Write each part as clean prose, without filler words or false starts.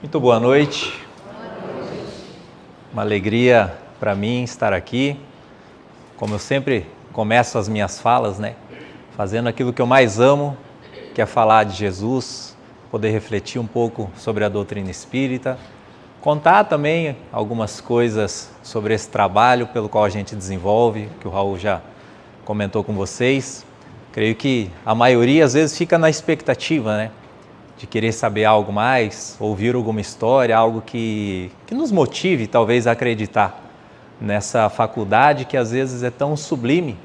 Muito boa noite. Uma alegria para mim estar aqui. Como eu sempre começo as minhas falas, fazendo aquilo que eu mais amo, que é falar de Jesus, poder refletir um pouco sobre a doutrina espírita, contar também algumas coisas sobre esse trabalho pelo qual a gente desenvolve, que o Raul já comentou com vocês. Creio que a maioria às vezes fica na expectativa, de querer saber algo mais, ouvir alguma história, algo que nos motive talvez a acreditar nessa faculdade que às vezes é tão sublime,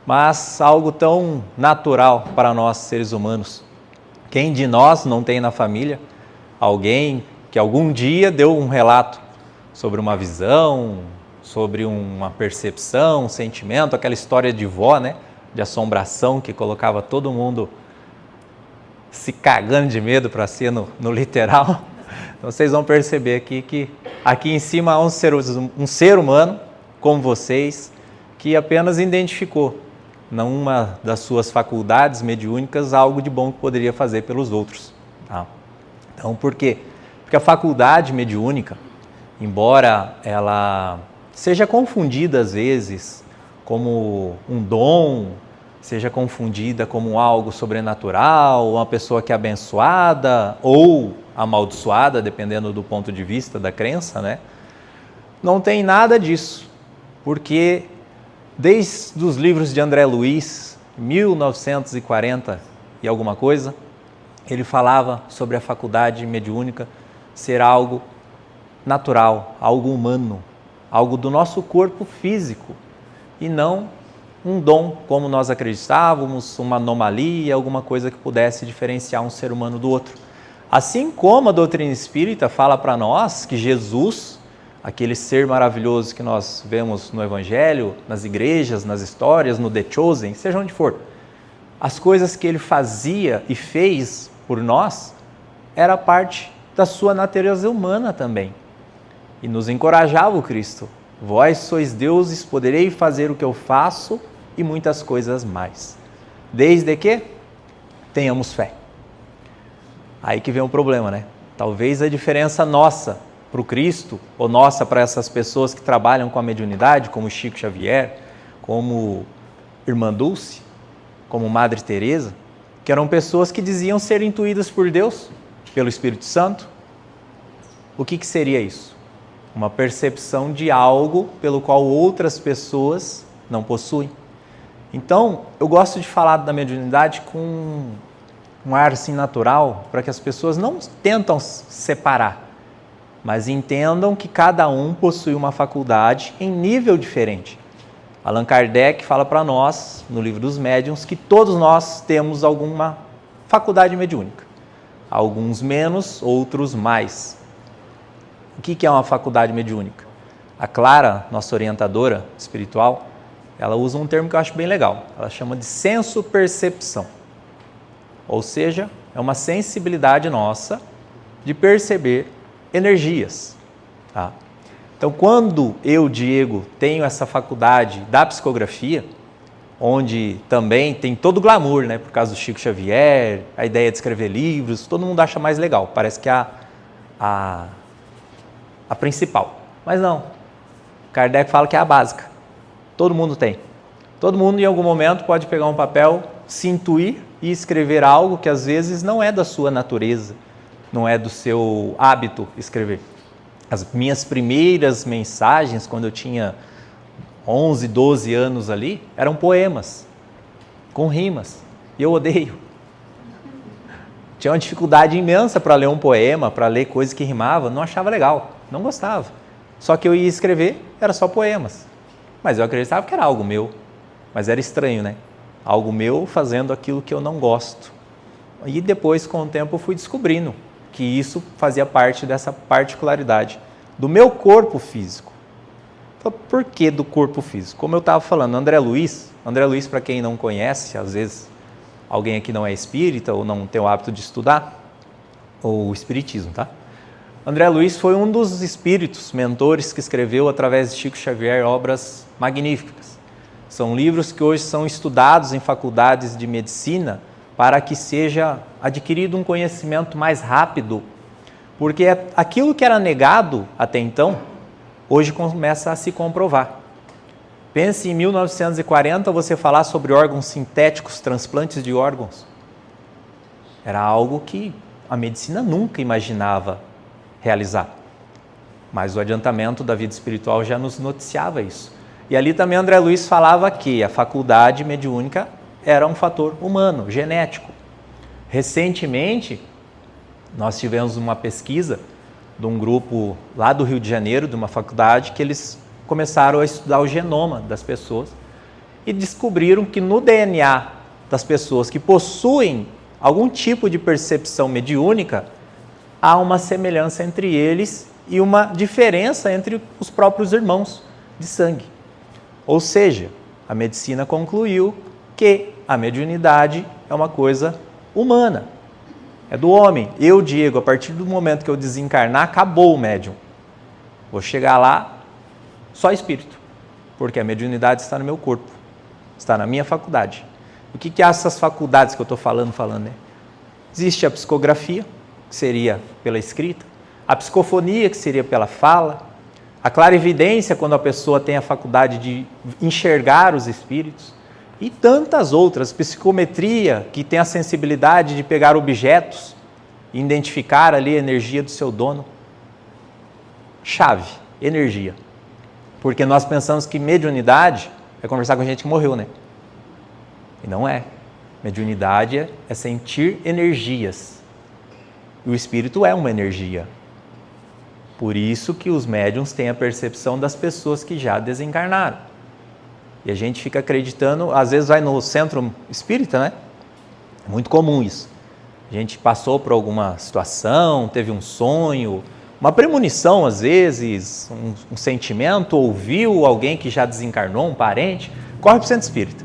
mas algo tão natural para nós seres humanos. Quem de nós não tem na família alguém que algum dia deu um relato sobre uma visão, sobre uma percepção, um sentimento, aquela história de vó, de assombração que colocava todo mundo se cagando de medo para ser no literal. Então, vocês vão perceber aqui que aqui em cima há um ser humano como vocês que apenas identificou numa das suas faculdades mediúnicas algo de bom que poderia fazer pelos outros. Tá? Então, por quê? Porque a faculdade mediúnica, embora ela seja confundida às vezes como um dom, seja confundida como algo sobrenatural, uma pessoa que é abençoada ou amaldiçoada, dependendo do ponto de vista da crença, não tem nada disso, porque desde os livros de André Luiz, 1940 e alguma coisa, ele falava sobre a faculdade mediúnica ser algo natural, algo humano, algo do nosso corpo físico e não um dom, como nós acreditávamos, uma anomalia, alguma coisa que pudesse diferenciar um ser humano do outro. Assim como a doutrina espírita fala para nós que Jesus, aquele ser maravilhoso que nós vemos no Evangelho, nas igrejas, nas histórias, no The Chosen, seja onde for, as coisas que ele fazia e fez por nós, era parte da sua natureza humana também. E nos encorajava o Cristo. Vós sois deuses, poderei fazer o que eu faço e muitas coisas mais, desde que tenhamos fé. Aí que vem o problema, Talvez a diferença nossa para o Cristo, ou nossa para essas pessoas que trabalham com a mediunidade, como Chico Xavier, como Irmã Dulce, como Madre Teresa, que eram pessoas que diziam ser intuídas por Deus, pelo Espírito Santo. O que seria isso? Uma percepção de algo pelo qual outras pessoas não possuem. Então, eu gosto de falar da mediunidade com um ar assim natural, para que as pessoas não tentam separar, mas entendam que cada um possui uma faculdade em nível diferente. Allan Kardec fala para nós, no livro dos médiuns, que todos nós temos alguma faculdade mediúnica. Alguns menos, outros mais. O que é uma faculdade mediúnica? A Clara, nossa orientadora espiritual, ela usa um termo que eu acho bem legal. Ela chama de senso-percepção. Ou seja, é uma sensibilidade nossa de perceber energias. Tá? Então, quando eu, Diego, tenho essa faculdade da psicografia, onde também tem todo o glamour, por causa do Chico Xavier, a ideia de escrever livros, todo mundo acha mais legal. Parece que é a principal. Mas não. Kardec fala que é a básica. Todo mundo tem. Todo mundo, em algum momento, pode pegar um papel, se intuir e escrever algo que, às vezes, não é da sua natureza, não é do seu hábito escrever. As minhas primeiras mensagens, quando eu tinha 11, 12 anos ali, eram poemas, com rimas. E eu odeio. Tinha uma dificuldade imensa para ler um poema, para ler coisas que rimavam, não achava legal, não gostava. Só que eu ia escrever, era só poemas. Mas eu acreditava que era algo meu, mas era estranho, Algo meu fazendo aquilo que eu não gosto. E depois, com o tempo, eu fui descobrindo que isso fazia parte dessa particularidade do meu corpo físico. Então, por que do corpo físico? Como eu estava falando, André Luiz, para quem não conhece, às vezes alguém aqui não é espírita ou não tem o hábito de estudar, ou o espiritismo, tá? André Luiz foi um dos espíritos, mentores, que escreveu, através de Chico Xavier, obras magníficas. São livros que hoje são estudados em faculdades de medicina para que seja adquirido um conhecimento mais rápido Porque aquilo que era negado até então, hoje começa a se comprovar. Pense em 1940 você falar sobre órgãos sintéticos, transplantes de órgãos. Era algo que a medicina nunca imaginava realizar. Mas o adiantamento da vida espiritual já nos noticiava isso. E ali também André Luiz falava que a faculdade mediúnica era um fator humano, genético. Recentemente, nós tivemos uma pesquisa de um grupo lá do Rio de Janeiro, de uma faculdade, que eles começaram a estudar o genoma das pessoas e descobriram que no DNA das pessoas que possuem algum tipo de percepção mediúnica, há uma semelhança entre eles e uma diferença entre os próprios irmãos de sangue. Ou seja, a medicina concluiu que a mediunidade é uma coisa humana, é do homem. Eu, Diego, a partir do momento que eu desencarnar, acabou o médium. Vou chegar lá só espírito, porque a mediunidade está no meu corpo, está na minha faculdade. O que é essas faculdades que eu estou falando, né? Existe a psicografia, que seria pela escrita, a psicofonia, que seria pela fala, a clarividência, quando a pessoa tem a faculdade de enxergar os espíritos, e tantas outras, psicometria, que tem a sensibilidade de pegar objetos e identificar ali a energia do seu dono. Chave, energia. Porque nós pensamos que mediunidade é conversar com gente que morreu, né? E não é. Mediunidade é sentir energias. E o espírito é uma energia. Por isso que os médiuns têm a percepção das pessoas que já desencarnaram. E a gente fica acreditando, às vezes vai no centro espírita, né? É muito comum isso. A gente passou por alguma situação, teve um sonho, uma premonição às vezes, um sentimento, ouviu alguém que já desencarnou, um parente, corre para o centro espírita.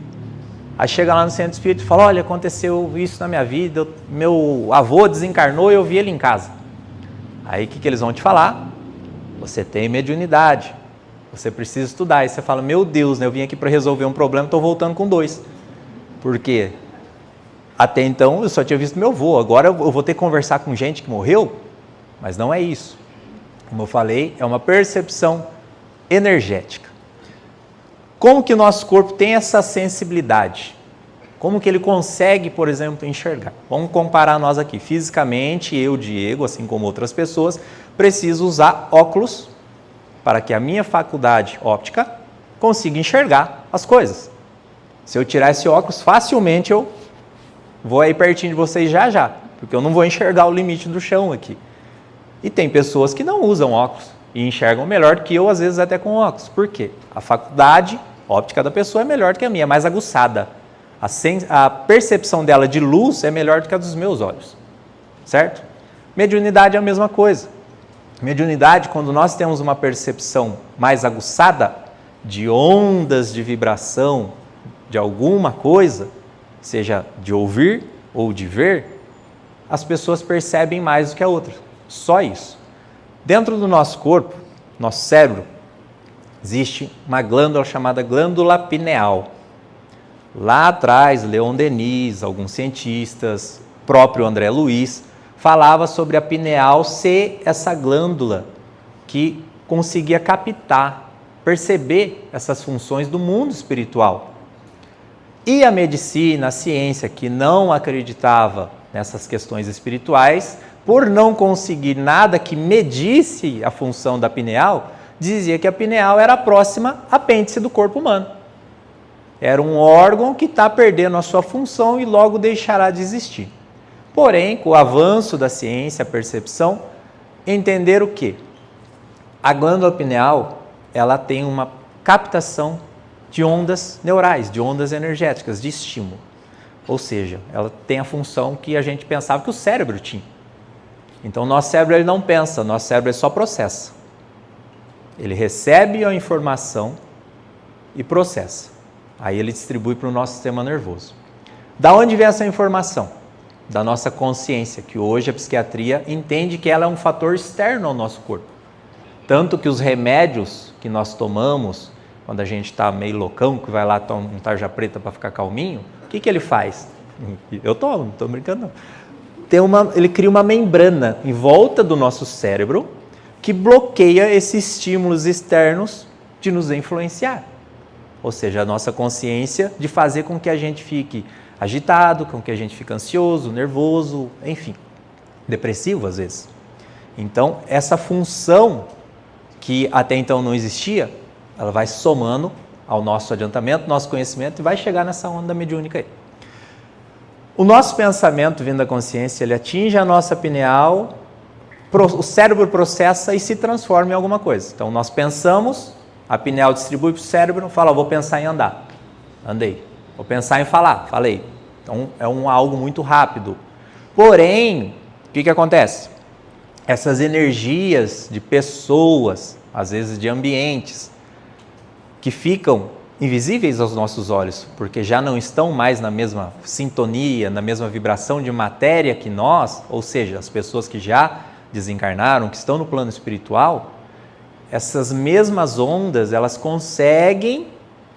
Aí chega lá no centro espírita e fala, olha, aconteceu isso na minha vida, meu avô desencarnou e eu vi ele em casa. Aí o que eles vão te falar? Você tem mediunidade, você precisa estudar. Aí você fala, meu Deus, né, eu vim aqui para resolver um problema, estou voltando com 2. Por quê? Até então eu só tinha visto meu avô, agora eu vou ter que conversar com gente que morreu? Mas não é isso. Como eu falei, é uma percepção energética. Como que o nosso corpo tem essa sensibilidade? Como que ele consegue, por exemplo, enxergar? Vamos comparar nós aqui. Fisicamente, eu, Diego, assim como outras pessoas, preciso usar óculos para que a minha faculdade óptica consiga enxergar as coisas. Se eu tirar esse óculos, facilmente eu vou aí pertinho de vocês já, porque eu não vou enxergar o limite do chão aqui. E tem pessoas que não usam óculos e enxergam melhor do que eu, às vezes até com óculos. Por quê? A faculdade óptica da pessoa é melhor do que a minha, é mais aguçada. A percepção dela de luz é melhor do que a dos meus olhos, certo? Mediunidade é a mesma coisa. Mediunidade, quando nós temos uma percepção mais aguçada de ondas de vibração de alguma coisa, seja de ouvir ou de ver, as pessoas percebem mais do que a outra. Só isso. Dentro do nosso corpo, nosso cérebro, existe uma glândula chamada glândula pineal. Lá atrás, Leon Denis, alguns cientistas, próprio André Luiz, falava sobre a pineal ser essa glândula que conseguia captar, perceber essas funções do mundo espiritual. E a medicina, a ciência, que não acreditava nessas questões espirituais, por não conseguir nada que medisse a função da pineal, dizia que a pineal era a próxima apêndice do corpo humano. Era um órgão que está perdendo a sua função e logo deixará de existir. Porém, com o avanço da ciência, a percepção, entenderam o quê? A glândula pineal, ela tem uma captação de ondas neurais, de ondas energéticas, de estímulo. Ou seja, ela tem a função que a gente pensava que o cérebro tinha. Então, nosso cérebro ele não pensa, nosso cérebro ele só processa. Ele recebe a informação e processa. Aí ele distribui para o nosso sistema nervoso. Da onde vem essa informação? Da nossa consciência, que hoje a psiquiatria entende que ela é um fator externo ao nosso corpo. Tanto que os remédios que nós tomamos, quando a gente está meio loucão, que vai lá tomar um tarja preta para ficar calminho, o que ele faz? Eu tomo, não estou brincando não. ele cria uma membrana em volta do nosso cérebro que bloqueia esses estímulos externos de nos influenciar. Ou seja, a nossa consciência de fazer com que a gente fique agitado, com que a gente fique ansioso, nervoso, enfim, depressivo às vezes. Então, essa função que até então não existia, ela vai somando ao nosso adiantamento, nosso conhecimento e vai chegar nessa onda mediúnica aí. O nosso pensamento vindo da consciência, ele atinge a nossa pineal, o cérebro processa e se transforma em alguma coisa. Então, nós pensamos, a pineal distribui para o cérebro, fala, vou pensar em andar, andei. Vou pensar em falar, falei. Então, é algo muito rápido. Porém, o que acontece? Essas energias de pessoas, às vezes de ambientes, que ficam invisíveis aos nossos olhos, porque já não estão mais na mesma sintonia, na mesma vibração de matéria que nós, ou seja, as pessoas que já desencarnaram, que estão no plano espiritual, essas mesmas ondas, elas conseguem,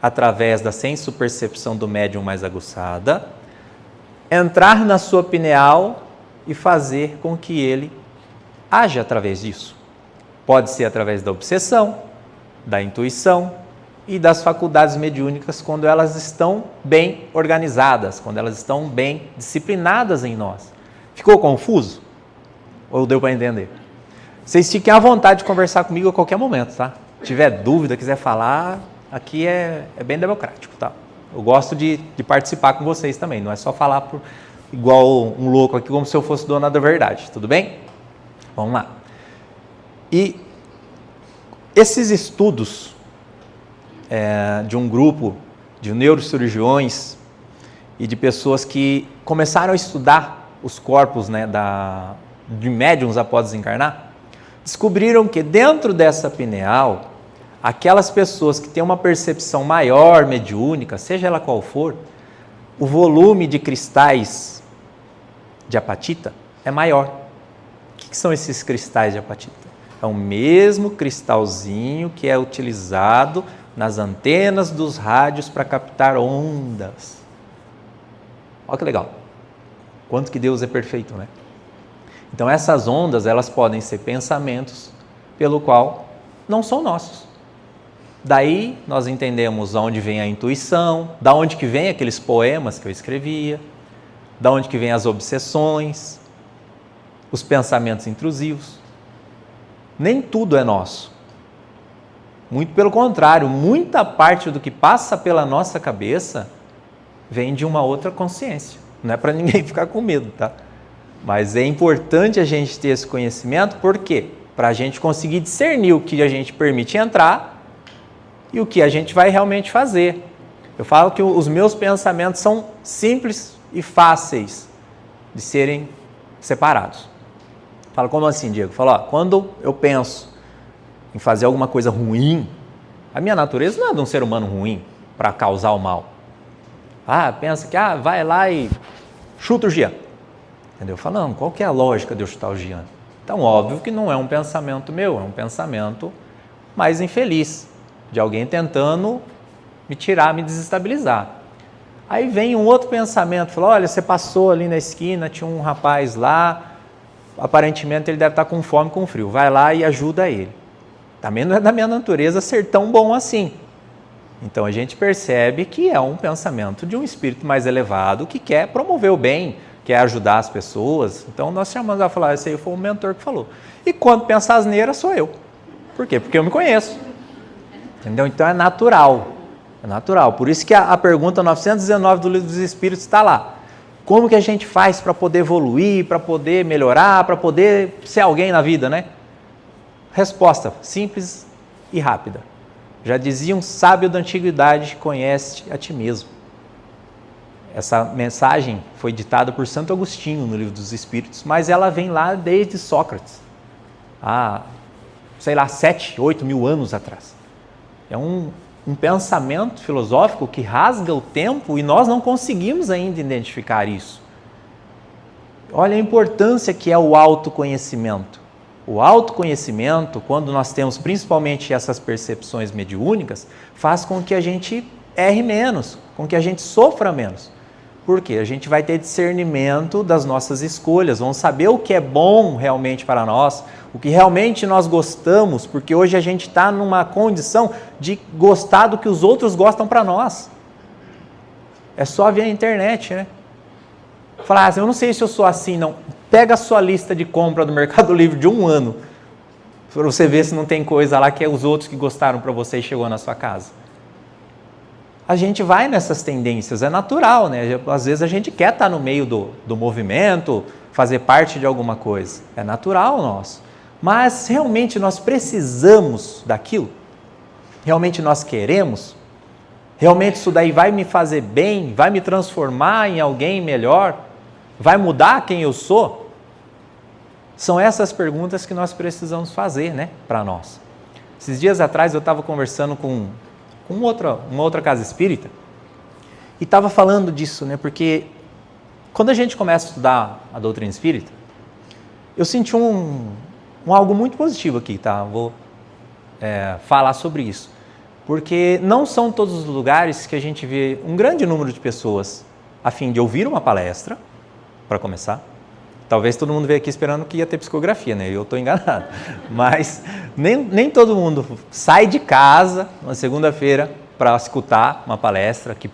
através da senso-percepção do médium mais aguçada, entrar na sua pineal e fazer com que ele haja através disso. Pode ser através da obsessão, da intuição e das faculdades mediúnicas quando elas estão bem organizadas, quando elas estão bem disciplinadas em nós. Ficou confuso? Ou deu para entender? Vocês fiquem à vontade de conversar comigo a qualquer momento, tá? Se tiver dúvida, quiser falar, aqui é bem democrático, tá? Eu gosto de participar com vocês também, não é só falar igual um louco aqui, como se eu fosse dona da verdade, tudo bem? Vamos lá. E esses estudos de um grupo de neurocirurgiões e de pessoas que começaram a estudar os corpos, né, de médiums após desencarnar, descobriram que dentro dessa pineal, aquelas pessoas que têm uma percepção maior, mediúnica, seja ela qual for, o volume de cristais de apatita é maior. O que são esses cristais de apatita? É o mesmo cristalzinho que é utilizado nas antenas dos rádios para captar ondas. Olha que legal. Quanto que Deus é perfeito, né? Então essas ondas, elas podem ser pensamentos pelo qual não são nossos. Daí nós entendemos de onde vem a intuição, da onde que vem aqueles poemas que eu escrevia, da onde que vem as obsessões, os pensamentos intrusivos. Nem tudo é nosso. Muito pelo contrário, muita parte do que passa pela nossa cabeça vem de uma outra consciência. Não é para ninguém ficar com medo, tá? Mas é importante a gente ter esse conhecimento, por quê? Para a gente conseguir discernir o que a gente permite entrar e o que a gente vai realmente fazer. Eu falo que os meus pensamentos são simples e fáceis de serem separados. Fala, como assim, Diego? Fala, quando eu penso em fazer alguma coisa ruim, a minha natureza não é de um ser humano ruim para causar o mal. Pensa que vai lá e chuta o Jean. Entendeu? Fala, não, qual que é a lógica de eu chutar o Jean? Então, óbvio que não é um pensamento meu, é um pensamento mais infeliz, de alguém tentando me tirar, me desestabilizar. Aí vem um outro pensamento, fala, olha, você passou ali na esquina, tinha um rapaz lá, aparentemente ele deve estar com fome, com frio, vai lá e ajuda ele. Também não é da minha natureza ser tão bom assim. Então a gente percebe que é um pensamento de um espírito mais elevado que quer promover o bem, quer ajudar as pessoas. Então nós chamamos a falar, esse aí foi o mentor que falou. E quando pensa asneira sou eu. Por quê? Porque eu me conheço. Entendeu? Então é natural. É natural. Por isso que a pergunta 919 do Livro dos Espíritos está lá. Como que a gente faz para poder evoluir, para poder melhorar, para poder ser alguém na vida, né? Resposta simples e rápida. Já dizia um sábio da antiguidade, conhece a ti mesmo. Essa mensagem foi ditada por Santo Agostinho no Livro dos Espíritos, mas ela vem lá desde Sócrates, há, 7, 8 mil anos atrás. É um pensamento filosófico que rasga o tempo e nós não conseguimos ainda identificar isso. Olha a importância que é o autoconhecimento. O autoconhecimento, quando nós temos principalmente essas percepções mediúnicas, faz com que a gente erre menos, com que a gente sofra menos. Por quê? A gente vai ter discernimento das nossas escolhas, vamos saber o que é bom realmente para nós, o que realmente nós gostamos, porque hoje a gente está numa condição de gostar do que os outros gostam para nós. É só ver a internet, né? Falar assim, eu não sei se eu sou assim, não. Pega a sua lista de compra do Mercado Livre de um ano, para você ver se não tem coisa lá que é os outros que gostaram para você e chegou na sua casa. A gente vai nessas tendências, é natural, né? Às vezes a gente quer estar no meio do movimento, fazer parte de alguma coisa. É natural nosso. Mas realmente nós precisamos daquilo? Realmente nós queremos? Realmente isso daí vai me fazer bem? Vai me transformar em alguém melhor? Vai mudar quem eu sou? São essas perguntas que nós precisamos fazer, né, para nós. Esses dias atrás eu estava conversando com uma outra casa espírita e estava falando disso, né, porque quando a gente começa a estudar a doutrina espírita, eu senti algo muito positivo aqui, tá? Vou falar sobre isso. Porque não são todos os lugares que a gente vê um grande número de pessoas a fim de ouvir uma palestra, para começar. Talvez todo mundo veio aqui esperando que ia ter psicografia, né? Eu estou enganado. Mas nem todo mundo sai de casa na segunda-feira para escutar uma palestra que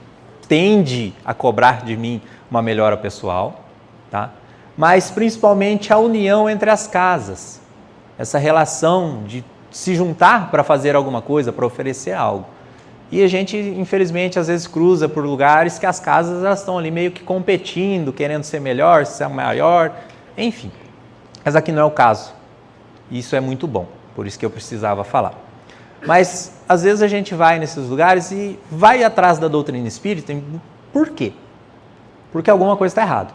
tende a cobrar de mim uma melhora pessoal, tá? Mas principalmente a união entre as casas, essa relação de se juntar para fazer alguma coisa, para oferecer algo. E a gente, infelizmente, às vezes cruza por lugares que as casas elas estão ali meio que competindo, querendo ser melhor, ser maior, enfim. Mas aqui não é o caso. Isso é muito bom, por isso que eu precisava falar. Mas, às vezes a gente vai nesses lugares e vai atrás da doutrina espírita, por quê? Porque alguma coisa está errada.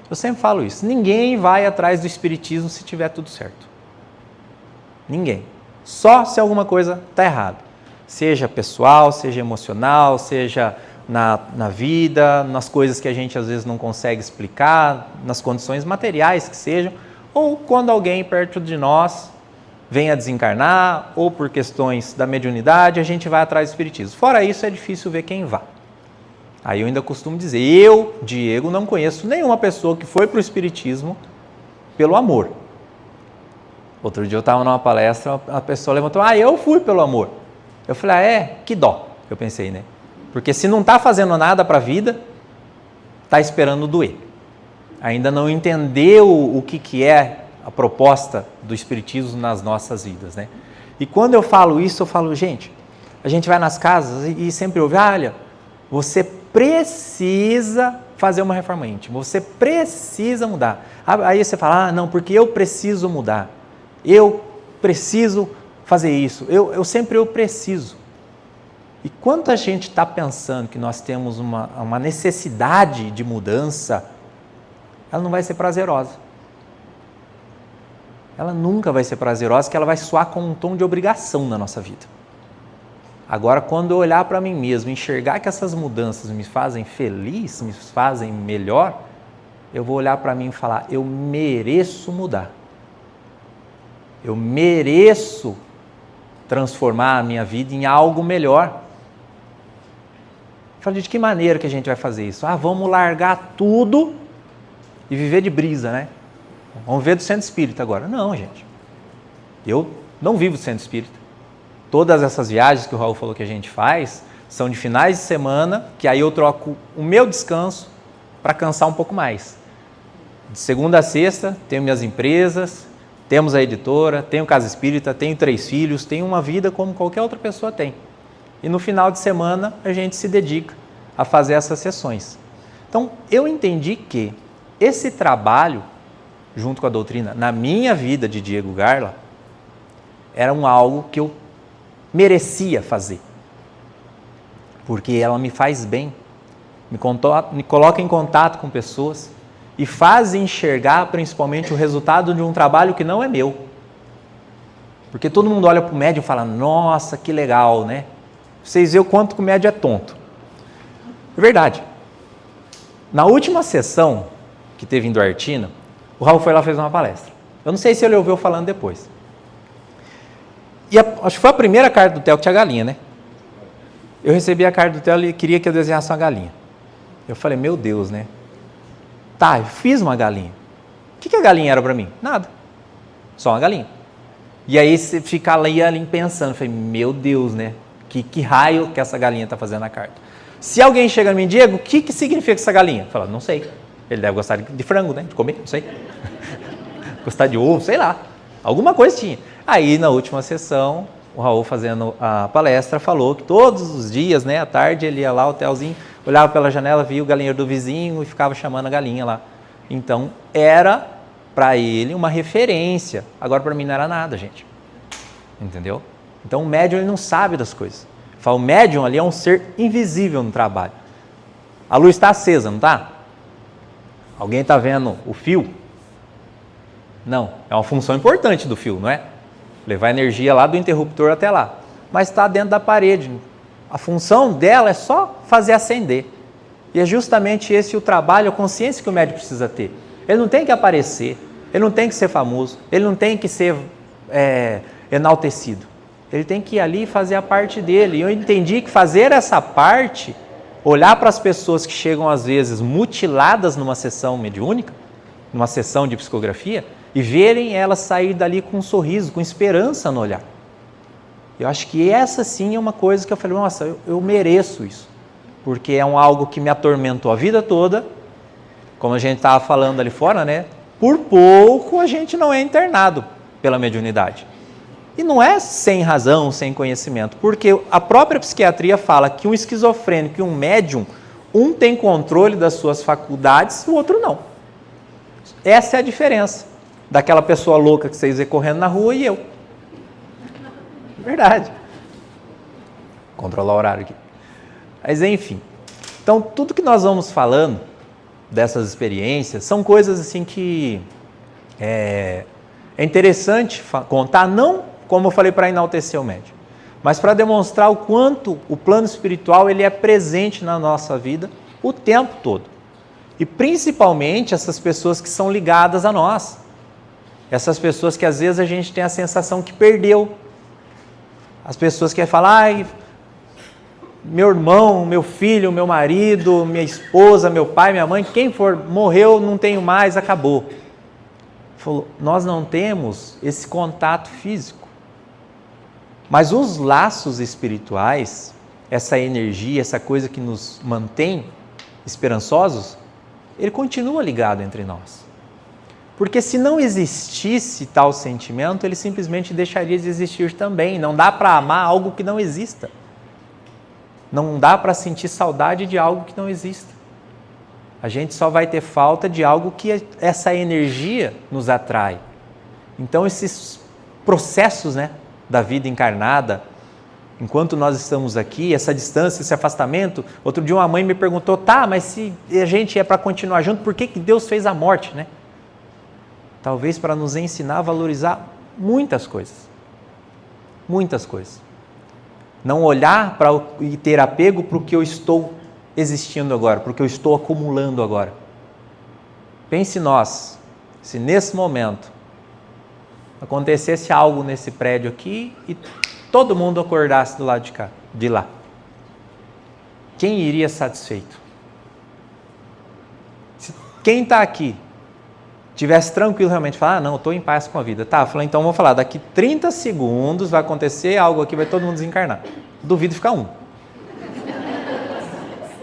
Eu sempre falo isso, ninguém vai atrás do espiritismo se tiver tudo certo. Ninguém. Só se alguma coisa está errada. Seja pessoal, seja emocional, seja na vida, nas coisas que a gente às vezes não consegue explicar, nas condições materiais que sejam, ou quando alguém perto de nós vem a desencarnar, ou por questões da mediunidade, a gente vai atrás do espiritismo. Fora isso, é difícil ver quem vá. Aí eu ainda costumo dizer, eu, Diego, não conheço nenhuma pessoa que foi para o espiritismo pelo amor. Outro dia eu estava numa palestra, a pessoa levantou, eu fui pelo amor. Eu falei, que dó, eu pensei, né? Porque se não está fazendo nada para a vida, está esperando doer. Ainda não entendeu o que é a proposta do espiritismo nas nossas vidas, né? E quando eu falo isso, eu falo, gente, a gente vai nas casas e sempre ouve, olha, você precisa fazer uma reforma íntima, você precisa mudar. Aí você fala, não, porque eu preciso mudar, eu preciso fazer isso, eu sempre preciso. E quando a gente está pensando que nós temos uma necessidade de mudança, ela não vai ser prazerosa. Ela nunca vai ser prazerosa, porque ela vai soar com um tom de obrigação na nossa vida. Agora, quando eu olhar para mim mesmo, enxergar que essas mudanças me fazem feliz, me fazem melhor, eu vou olhar para mim e falar, eu mereço mudar. Eu mereço transformar a minha vida em algo melhor. Eu falei, de que maneira que a gente vai fazer isso? Vamos largar tudo e viver de brisa, né? Vamos ver do centro espírita agora. Não, gente. Eu não vivo do centro espírita. Todas essas viagens que o Raul falou que a gente faz são de finais de semana, que aí eu troco o meu descanso para cansar um pouco mais. De segunda a sexta, tenho minhas empresas, temos a editora, tenho casa espírita, tenho 3 filhos, tenho uma vida como qualquer outra pessoa tem. E no final de semana a gente se dedica a fazer essas sessões. Então, eu entendi que esse trabalho, junto com a doutrina, na minha vida de Diego Garla, era algo que eu merecia fazer. Porque ela me faz bem, me coloca em contato com pessoas e faz enxergar principalmente o resultado de um trabalho que não é meu. Porque todo mundo olha para o médium e fala, nossa, que legal, né? Vocês veem o quanto que o médium é tonto. É verdade. Na última sessão que teve em Duartina, o Raul foi lá e fez uma palestra. Eu não sei se ele ouviu falando depois. E acho que foi a primeira carta do Theo que tinha galinha, né? Eu recebi a carta do Theo e ele queria que eu desenhasse uma galinha. Eu falei, meu Deus, né? Tá, eu fiz uma galinha. O que a galinha era para mim? Nada. Só uma galinha. E aí você fica ali pensando, falei, meu Deus, né? Que raio que essa galinha está fazendo na carta? Se alguém chega em mim, Diego, o que significa essa galinha? Eu falo, não sei. Ele deve gostar de frango, né? De comer, não sei. Gostar de ovo, sei lá. Alguma coisa tinha. Aí na última sessão, o Raul fazendo a palestra falou que todos os dias, né, à tarde, ele ia lá ao hotelzinho, olhava pela janela, via o galinheiro do vizinho e ficava chamando a galinha lá. Então era para ele uma referência. Agora para mim não era nada, gente. Entendeu? Então o médium ele não sabe das coisas. Fala, o médium ali é um ser invisível no trabalho. A luz está acesa, não está? Alguém está vendo o fio? Não, é uma função importante do fio, não é? Levar energia lá do interruptor até lá. Mas está dentro da parede. A função dela é só fazer acender. E é justamente esse o trabalho, a consciência que o médium precisa ter. Ele não tem que aparecer, ele não tem que ser famoso, ele não tem que ser enaltecido. Ele tem que ir ali e fazer a parte dele. E eu entendi que fazer essa parte, olhar para as pessoas que chegam às vezes mutiladas numa sessão mediúnica, numa sessão de psicografia, e verem elas sair dali com um sorriso, com esperança no olhar. Eu acho que essa sim é uma coisa que eu falei, nossa, eu mereço isso. Porque é algo que me atormentou a vida toda, como a gente estava falando ali fora, né? Por pouco a gente não é internado pela mediunidade. E não é sem razão, sem conhecimento, porque a própria psiquiatria fala que um esquizofrênico e um médium, um tem controle das suas faculdades, o outro não. Essa é a diferença daquela pessoa louca que vocês vê correndo na rua e eu. Verdade. Controlar o horário aqui. Mas enfim, então tudo que nós vamos falando dessas experiências são coisas assim que é interessante contar, não como eu falei para enaltecer o médium, mas para demonstrar o quanto o plano espiritual ele é presente na nossa vida o tempo todo. E principalmente essas pessoas que são ligadas a nós. Essas pessoas que às vezes a gente tem a sensação que perdeu. As pessoas que falam, ai, meu irmão, meu filho, meu marido, minha esposa, meu pai, minha mãe, quem for, morreu, não tenho mais, acabou. Falou, nós não temos esse contato físico. Mas os laços espirituais, essa energia, essa coisa que nos mantém esperançosos, ele continua ligado entre nós. Porque se não existisse tal sentimento, ele simplesmente deixaria de existir também. Não dá para amar algo que não exista. Não dá para sentir saudade de algo que não exista. A gente só vai ter falta de algo que essa energia nos atrai. Então esses processos, né, da vida encarnada, enquanto nós estamos aqui, essa distância, esse afastamento, outro dia uma mãe me perguntou, tá, mas se a gente é para continuar junto, por que Deus fez a morte, né? Talvez para nos ensinar a valorizar muitas coisas. Muitas coisas. Não olhar e ter apego para o que eu estou existindo agora, para o que eu estou acumulando agora. Pense nós, se nesse momento acontecesse algo nesse prédio aqui e todo mundo acordasse do lado de cá, de lá. Quem iria satisfeito? Se quem está aqui tivesse tranquilo realmente, falar, não, eu estou em paz com a vida. Tá, falou, então vamos falar, daqui 30 segundos vai acontecer algo aqui, vai todo mundo desencarnar. Duvido ficar um.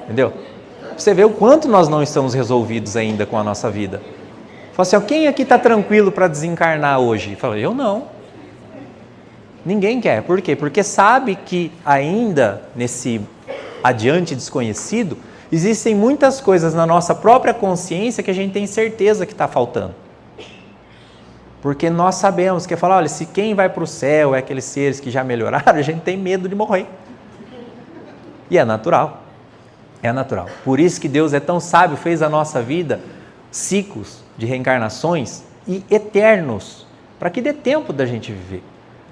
Entendeu? Você vê o quanto nós não estamos resolvidos ainda com a nossa vida. Fala assim, ó, quem aqui está tranquilo para desencarnar hoje? Fala, eu não. Ninguém quer. Por quê? Porque sabe que ainda nesse adiante desconhecido, existem muitas coisas na nossa própria consciência que a gente tem certeza que está faltando. Porque nós sabemos que falar, olha, se quem vai para o céu é aqueles seres que já melhoraram, a gente tem medo de morrer. E é natural. É natural. Por isso que Deus é tão sábio, fez a nossa vida ciclos de reencarnações e eternos, para que dê tempo da gente viver.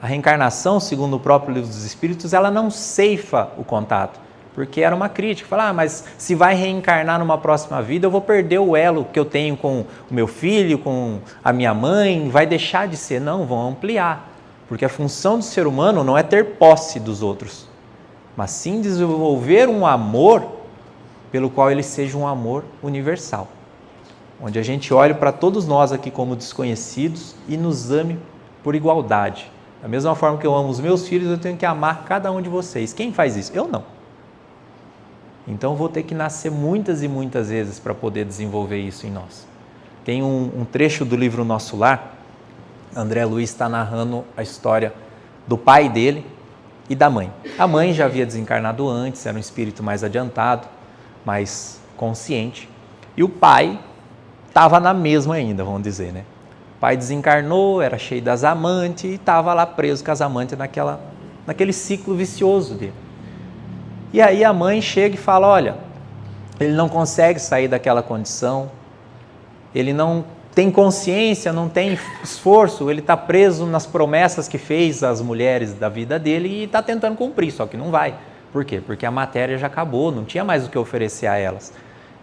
A reencarnação, segundo o próprio Livro dos Espíritos, ela não ceifa o contato, porque era uma crítica, falar, mas se vai reencarnar numa próxima vida, eu vou perder o elo que eu tenho com o meu filho, com a minha mãe, vai deixar de ser. Não, vão ampliar, porque a função do ser humano não é ter posse dos outros, mas sim desenvolver um amor pelo qual ele seja um amor universal, onde a gente olhe para todos nós aqui como desconhecidos e nos ame por igualdade. Da mesma forma que eu amo os meus filhos, eu tenho que amar cada um de vocês. Quem faz isso? Eu não. Então, vou ter que nascer muitas e muitas vezes para poder desenvolver isso em nós. Tem um trecho do livro Nosso Lar, André Luiz está narrando a história do pai dele e da mãe. A mãe já havia desencarnado antes, era um espírito mais adiantado, mais consciente. E o pai estava na mesma ainda, vamos dizer, né? O pai desencarnou, era cheio das amantes e estava lá preso com as amantes naquele ciclo vicioso dele. E aí a mãe chega e fala, olha, ele não consegue sair daquela condição, ele não tem consciência, não tem esforço, ele está preso nas promessas que fez às mulheres da vida dele e está tentando cumprir, só que não vai. Por quê? Porque a matéria já acabou, não tinha mais o que oferecer a elas.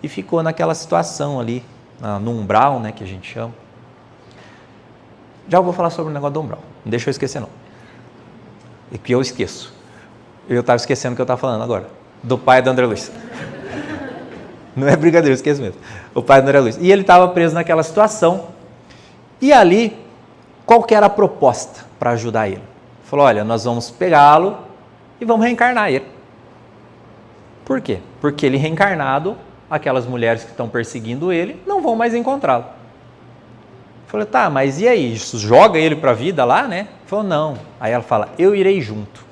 E ficou naquela situação ali, no umbral, né, que a gente chama. Já vou falar sobre o negócio do umbral, não deixa eu esquecer não. E que eu esqueço. Eu estava esquecendo o que eu estava falando agora, do pai do André Luiz. Não é brincadeira, eu esqueço mesmo. O pai do André Luiz. E ele estava preso naquela situação. E ali, qual que era a proposta para ajudar ele? Falou, olha, nós vamos pegá-lo e vamos reencarnar ele. Por quê? Porque ele reencarnado, aquelas mulheres que estão perseguindo ele, não vão mais encontrá-lo. Falei, tá, mas e aí? Isso joga ele para a vida lá, né? Falou, não. Aí ela fala, eu irei junto.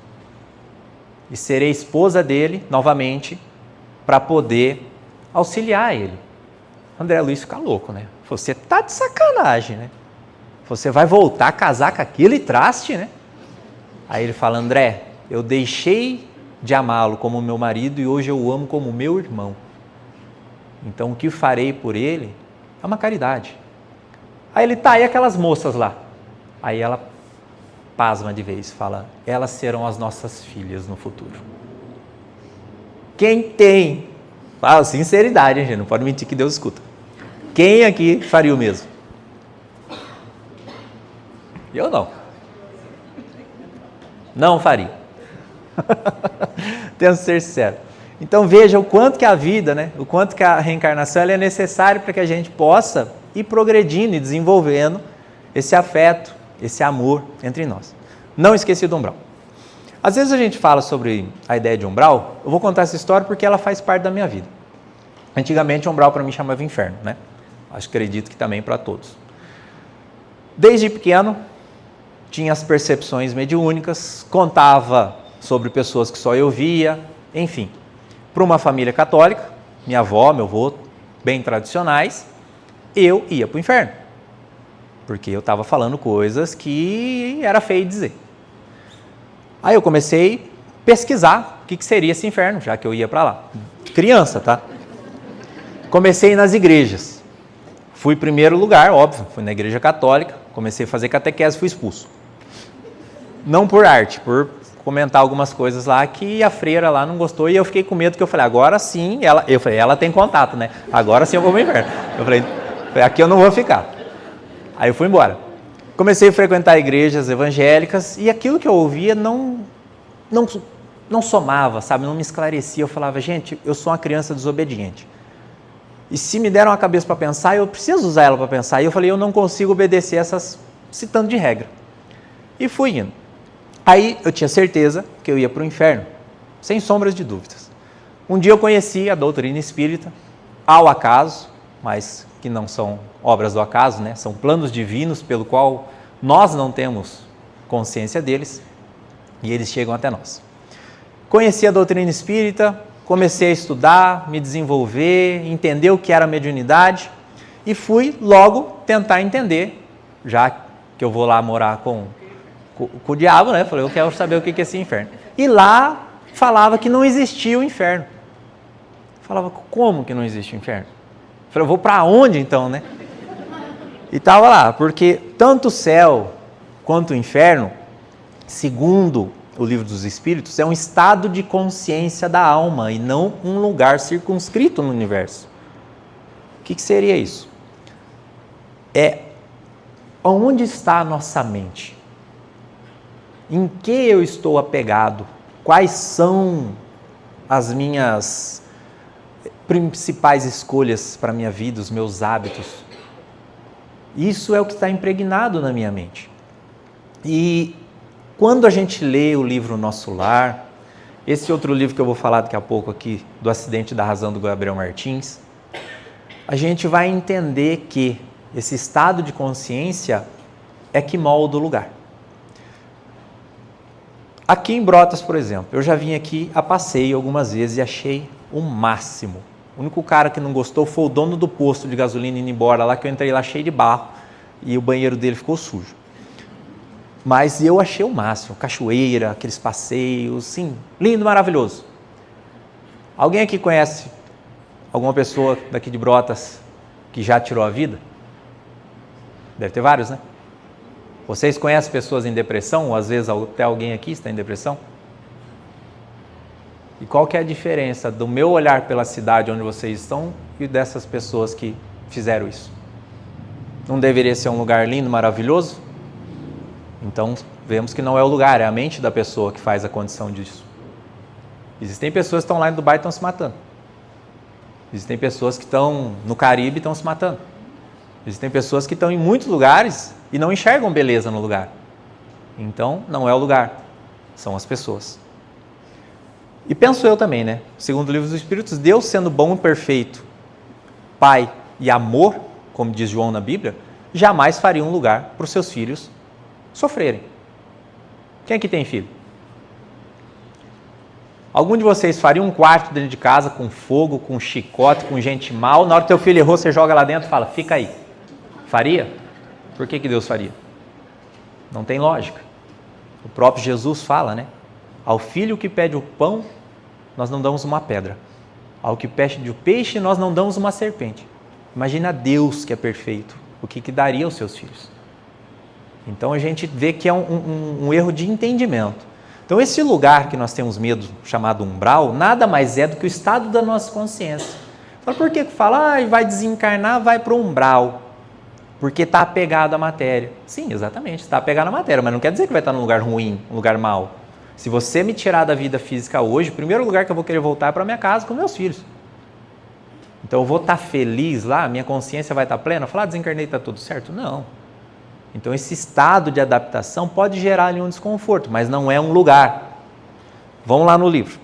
E serei esposa dele, novamente, para poder auxiliar ele. André Luiz fica louco, né? Você tá de sacanagem, né? Você vai voltar a casar com aquele traste, né? Aí ele fala, André, eu deixei de amá-lo como meu marido e hoje eu o amo como meu irmão. Então o que farei por ele é uma caridade. Aí ele tá, e aquelas moças lá? Aí ela pasma de vez, fala, elas serão as nossas filhas no futuro. Quem tem, fala sinceridade, hein, gente? Não pode mentir que Deus escuta. Quem aqui faria o mesmo? Eu não. Não faria. Tenho que ser sincero. Então veja o quanto que a vida, né? O quanto que a reencarnação ela é necessária para que a gente possa ir progredindo e desenvolvendo esse afeto, esse amor entre nós. Não esqueci do umbral. Às vezes a gente fala sobre a ideia de umbral, eu vou contar essa história porque ela faz parte da minha vida. Antigamente o umbral para mim chamava inferno, né? Acredito que também para todos. Desde pequeno, tinha as percepções mediúnicas, contava sobre pessoas que só eu via, enfim. Para uma família católica, minha avó, meu avô, bem tradicionais, eu ia para o inferno. Porque eu estava falando coisas que era feio dizer. Aí eu comecei a pesquisar o que seria esse inferno, já que eu ia para lá. Criança, tá? Comecei nas igrejas. Fui em primeiro lugar, óbvio, fui na igreja católica, comecei a fazer catequese, fui expulso. Não por arte, por comentar algumas coisas lá que a freira lá não gostou e eu fiquei com medo, que eu falei, agora sim, ela tem contato, né? Agora sim eu vou para o inferno. Eu falei, aqui eu não vou ficar. Aí eu fui embora. Comecei a frequentar igrejas evangélicas e aquilo que eu ouvia não somava, sabe? Não me esclarecia. Eu falava, gente, eu sou uma criança desobediente. E se me deram a cabeça para pensar, eu preciso usar ela para pensar. E eu falei, eu não consigo obedecer esse tanto de regra. E fui indo. Aí eu tinha certeza que eu ia para o inferno, sem sombras de dúvidas. Um dia eu conheci a doutrina espírita, ao acaso, mas que não são obras do acaso, né? São planos divinos pelo qual nós não temos consciência deles e eles chegam até nós. Conheci a doutrina espírita, comecei a estudar, me desenvolver, entender o que era mediunidade e fui logo tentar entender, já que eu vou lá morar com o diabo, né? Falei, eu quero saber o que é esse inferno. E lá falava que não existia o inferno. Falava, como que não existe o inferno? Falei, eu vou para onde então, né? E estava lá, porque tanto o céu quanto o inferno, segundo o Livro dos Espíritos, é um estado de consciência da alma e não um lugar circunscrito no universo. O que seria isso? É onde está a nossa mente? Em que eu estou apegado? Quais são as minhas principais escolhas para a minha vida, os meus hábitos. Isso é o que está impregnado na minha mente. E quando a gente lê o livro Nosso Lar, esse outro livro que eu vou falar daqui a pouco aqui, do Acidente da Razão, do Gabriel Martins, a gente vai entender que esse estado de consciência é que molda o lugar. Aqui em Brotas, por exemplo, eu já vim aqui a passeio algumas vezes e achei o máximo. O único cara que não gostou foi o dono do posto de gasolina indo embora lá, que eu entrei lá cheio de barro e o banheiro dele ficou sujo. Mas eu achei o máximo, cachoeira, aqueles passeios, sim, lindo, maravilhoso. Alguém aqui conhece alguma pessoa daqui de Brotas que já tirou a vida? Deve ter vários, né? Vocês conhecem pessoas em depressão? Ou às vezes até alguém aqui está em depressão? E qual que é a diferença do meu olhar pela cidade onde vocês estão e dessas pessoas que fizeram isso? Não deveria ser um lugar lindo, maravilhoso? Então, vemos que não é o lugar, é a mente da pessoa que faz a condição disso. Existem pessoas que estão lá em Dubai e estão se matando. Existem pessoas que estão no Caribe e estão se matando. Existem pessoas que estão em muitos lugares e não enxergam beleza no lugar. Então, não é o lugar, são as pessoas. E penso eu também, né? Segundo o Livro dos Espíritos, Deus sendo bom e perfeito, Pai e amor, como diz João na Bíblia, jamais faria um lugar para os seus filhos sofrerem. Quem aqui tem filho? Algum de vocês faria um quarto dentro de casa com fogo, com chicote, com gente mal? Na hora que teu filho errou, você joga lá dentro e fala, fica aí. Faria? Por que Deus faria? Não tem lógica. O próprio Jesus fala, né? Ao filho que pede o pão, nós não damos uma pedra. Ao que pede o peixe, nós não damos uma serpente. Imagina Deus que é perfeito. O que daria aos seus filhos? Então a gente vê que é um erro de entendimento. Então esse lugar que nós temos medo, chamado umbral, nada mais é do que o estado da nossa consciência. Fala, por que fala, vai desencarnar, vai para o umbral? Porque está apegado à matéria. Sim, exatamente, está apegado à matéria, mas não quer dizer que vai estar num lugar ruim, um lugar mau. Se você me tirar da vida física hoje, o primeiro lugar que eu vou querer voltar é para minha casa com meus filhos. Então eu vou estar feliz lá, minha consciência vai estar plena? Falar, desencarnei, está tudo certo? Não. Então esse estado de adaptação pode gerar ali um desconforto, mas não é um lugar. Vamos lá no livro.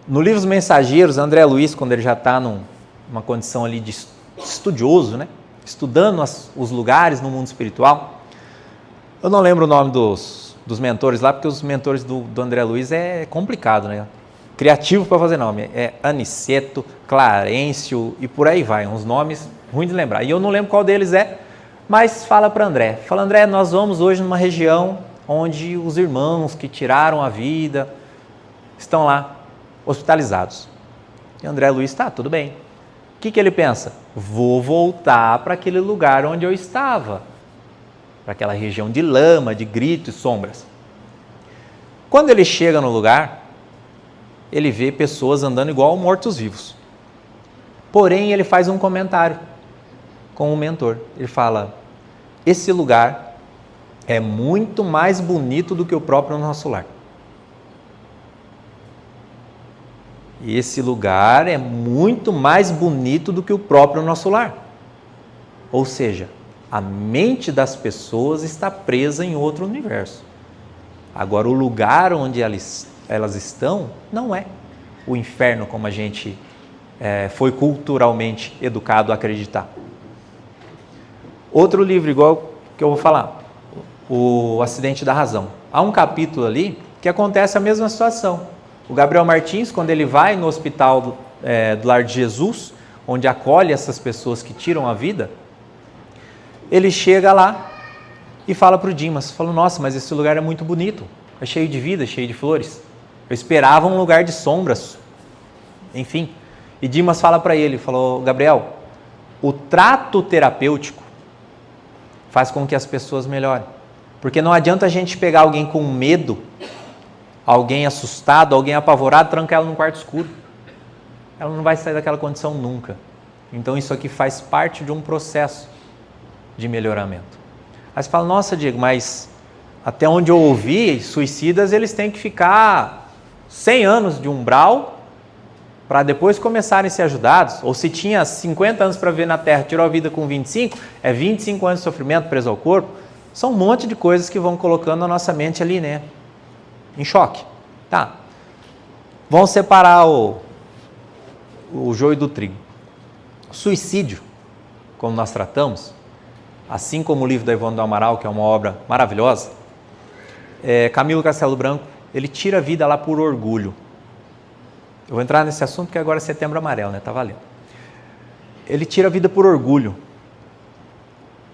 No livro Os Mensageiros, André Luiz, quando ele já está numa condição ali de estudioso, né? Estudando os lugares no mundo espiritual, eu não lembro o nome dos mentores lá, porque os mentores do André Luiz é complicado, né? Criativo para fazer nome, é Aniceto, Clarencio e por aí vai, uns nomes ruins de lembrar. E eu não lembro qual deles é, mas fala para André. Fala, André, nós vamos hoje numa região onde os irmãos que tiraram a vida estão lá, hospitalizados. E André Luiz, tá, tudo bem. O que ele pensa? Vou voltar para aquele lugar onde eu estava, para aquela região de lama, de grito e sombras. Quando ele chega no lugar, ele vê pessoas andando igual mortos-vivos. Porém, ele faz um comentário com o mentor. Ele fala, esse lugar é muito mais bonito do que o próprio nosso lar. E esse lugar é muito mais bonito do que o próprio nosso lar. Ou seja, a mente das pessoas está presa em outro universo. Agora, o lugar onde elas estão não é o inferno como a gente foi culturalmente educado a acreditar. Outro livro igual que eu vou falar, O Acidente da Razão. Há um capítulo ali que acontece a mesma situação. O Gabriel Martins, quando ele vai no hospital do Lar de Jesus, onde acolhe essas pessoas que tiram a vida, ele chega lá e fala para o Dimas, fala, nossa, mas esse lugar é muito bonito, é cheio de vida, cheio de flores. Eu esperava um lugar de sombras, enfim. E Dimas fala para ele, falou, Gabriel, o trato terapêutico faz com que as pessoas melhorem. Porque não adianta a gente pegar alguém com medo, alguém assustado, alguém apavorado, trancar ela num quarto escuro. Ela não vai sair daquela condição nunca. Então isso aqui faz parte de um processo de melhoramento. Aí você fala, nossa, Diego, mas até onde eu ouvi, suicidas eles têm que ficar 100 anos de umbral para depois começarem a ser ajudados, ou se tinha 50 anos para viver na Terra, tirou a vida com 25, é 25 anos de sofrimento preso ao corpo. São um monte de coisas que vão colocando a nossa mente ali, né? Em choque. Tá. Vão separar o joio do trigo. Suicídio, como nós tratamos, assim como o livro da Ivone do Amaral, que é uma obra maravilhosa, Camilo Castelo Branco, ele tira a vida lá por orgulho. Eu vou entrar nesse assunto porque agora é Setembro Amarelo, né? Tá valendo. Ele tira a vida por orgulho.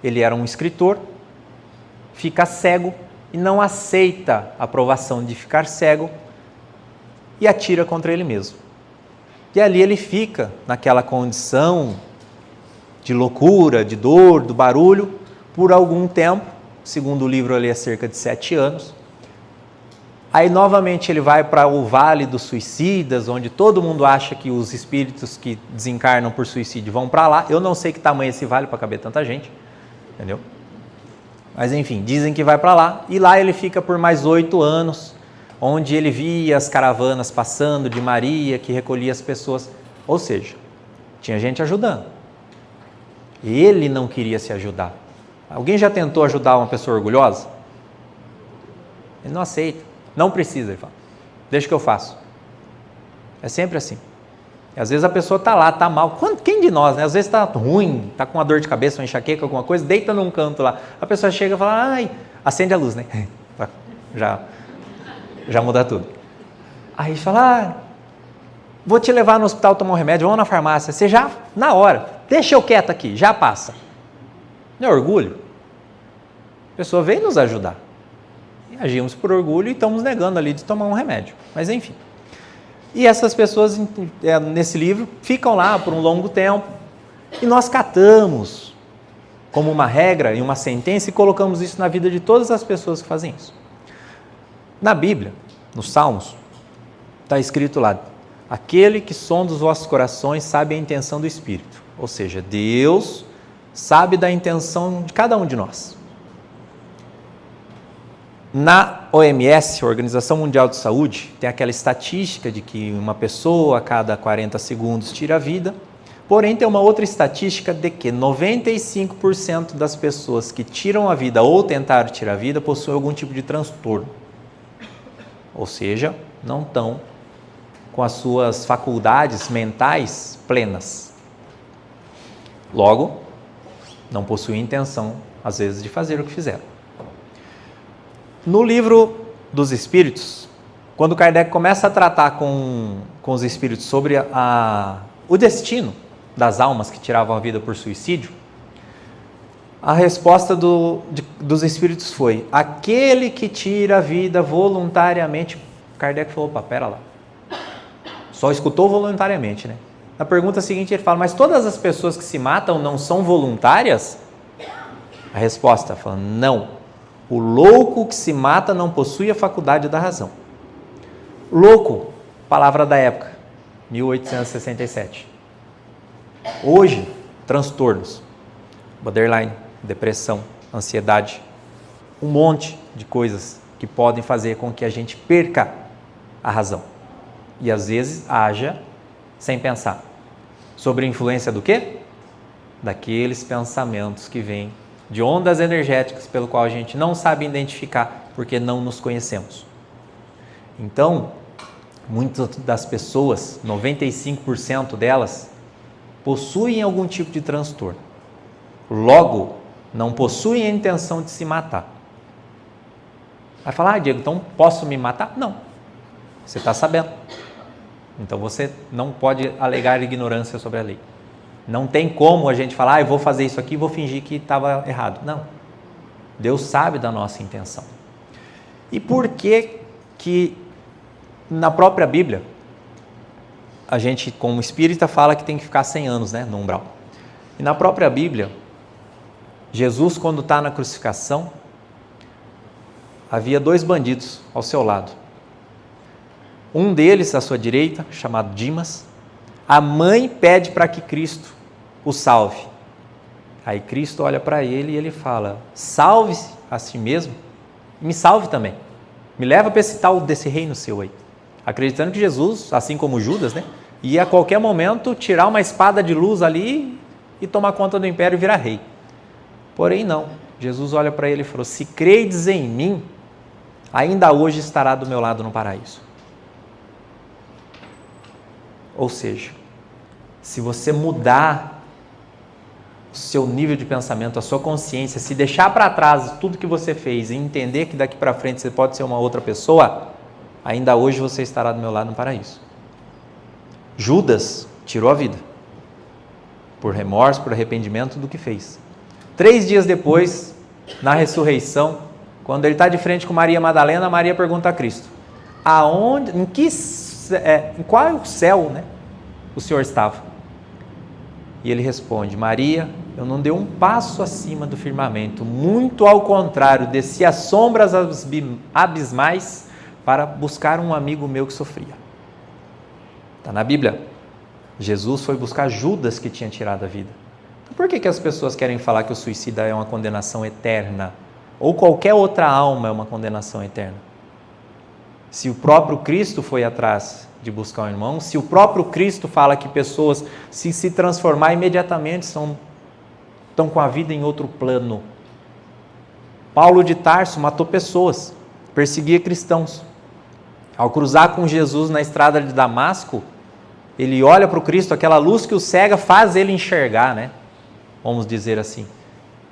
Ele era um escritor, fica cego e não aceita a aprovação de ficar cego e atira contra ele mesmo. E ali ele fica naquela condição de loucura, de dor, do barulho, por algum tempo, segundo o livro ali é cerca de 7 anos. Aí novamente ele vai para o Vale dos Suicidas, onde todo mundo acha que os espíritos que desencarnam por suicídio vão para lá. Eu não sei que tamanho é esse vale para caber tanta gente, entendeu? Mas enfim, dizem que vai para lá, e lá ele fica por mais 8 anos, onde ele via as caravanas passando de Maria, que recolhia as pessoas, ou seja, tinha gente ajudando. Ele não queria se ajudar. Alguém já tentou ajudar uma pessoa orgulhosa? Ele não aceita, não precisa, ele fala, deixa que eu faço. É sempre assim. E às vezes a pessoa está lá, está mal. Quem de nós, né? Às vezes está ruim, está com uma dor de cabeça, uma enxaqueca, alguma coisa, deita num canto lá. A pessoa chega e fala, ai, acende a luz, né? Já muda tudo. Aí fala, vou te levar no hospital tomar um remédio, vamos na farmácia. Você já, na hora, deixa eu quieto aqui, já passa. Não é orgulho? A pessoa veio nos ajudar. E agimos por orgulho e estamos negando ali de tomar um remédio. Mas enfim. E essas pessoas, nesse livro, ficam lá por um longo tempo e nós catamos como uma regra e uma sentença e colocamos isso na vida de todas as pessoas que fazem isso. Na Bíblia, nos Salmos, está escrito lá, aquele que sonda os vossos corações sabe a intenção do Espírito. Ou seja, Deus sabe da intenção de cada um de nós. Na OMS, Organização Mundial de Saúde, tem aquela estatística de que uma pessoa a cada 40 segundos tira a vida, porém tem uma outra estatística de que 95% das pessoas que tiram a vida ou tentaram tirar a vida possuem algum tipo de transtorno. Ou seja, não estão com as suas faculdades mentais plenas. Logo, não possuem intenção, às vezes, de fazer o que fizeram. No livro dos Espíritos, quando Kardec começa a tratar com os espíritos sobre o destino das almas que tiravam a vida por suicídio, a resposta dos espíritos foi, aquele que tira a vida voluntariamente. Kardec falou, opa, pera lá. Só escutou voluntariamente, né? Na pergunta seguinte ele fala, mas todas as pessoas que se matam não são voluntárias? A resposta fala, não. O louco que se mata não possui a faculdade da razão. Louco, palavra da época, 1867. Hoje, transtornos, borderline, depressão, ansiedade, um monte de coisas que podem fazer com que a gente perca a razão. E às vezes haja sem pensar. Sobre a influência do quê? Daqueles pensamentos que vêm de ondas energéticas pelo qual a gente não sabe identificar porque não nos conhecemos. Então, muitas das pessoas, 95% delas, possuem algum tipo de transtorno. Logo, não possuem a intenção de se matar. Vai falar, Diego, então posso me matar? Não. Você está sabendo. Então você não pode alegar ignorância sobre a lei. Não tem como a gente falar, eu vou fazer isso aqui e vou fingir que estava errado. Não. Deus sabe da nossa intenção. E por que na própria Bíblia, a gente, como espírita, fala que tem que ficar 100 anos, né, no umbral. E na própria Bíblia, Jesus, quando está na crucificação, havia 2 bandidos ao seu lado. Um deles, à sua direita, chamado Dimas, a mãe pede para que Cristo o salve. Aí Cristo olha para ele e ele fala, salve-se a si mesmo, me salve também. Me leva para esse tal desse reino seu aí. Acreditando que Jesus, assim como Judas, né, e a qualquer momento tirar uma espada de luz ali e tomar conta do império e virar rei. Porém não, Jesus olha para ele e falou: se credes em mim, ainda hoje estará do meu lado no paraíso. Ou seja, se você mudar o seu nível de pensamento, a sua consciência, se deixar para trás tudo que você fez e entender que daqui para frente você pode ser uma outra pessoa, ainda hoje você estará do meu lado no paraíso. Judas tirou a vida por remorso, por arrependimento do que fez. 3 dias depois, na ressurreição, quando ele está de frente com Maria Madalena, Maria pergunta a Cristo: em qual céu, né, o Senhor estava? E ele responde: Maria, eu não dei um passo acima do firmamento, muito ao contrário, desci às sombras abismais para buscar um amigo meu que sofria. Está na Bíblia. Jesus foi buscar Judas, que tinha tirado a vida. Então, por que as pessoas querem falar que o suicida é uma condenação eterna? Ou qualquer outra alma é uma condenação eterna? Se o próprio Cristo foi atrás de buscar um irmão, se o próprio Cristo fala que pessoas, se transformar imediatamente, estão com a vida em outro plano. Paulo de Tarso matou pessoas, perseguia cristãos. Ao cruzar com Jesus na estrada de Damasco, ele olha para o Cristo, aquela luz que o cega faz ele enxergar, né? Vamos dizer assim.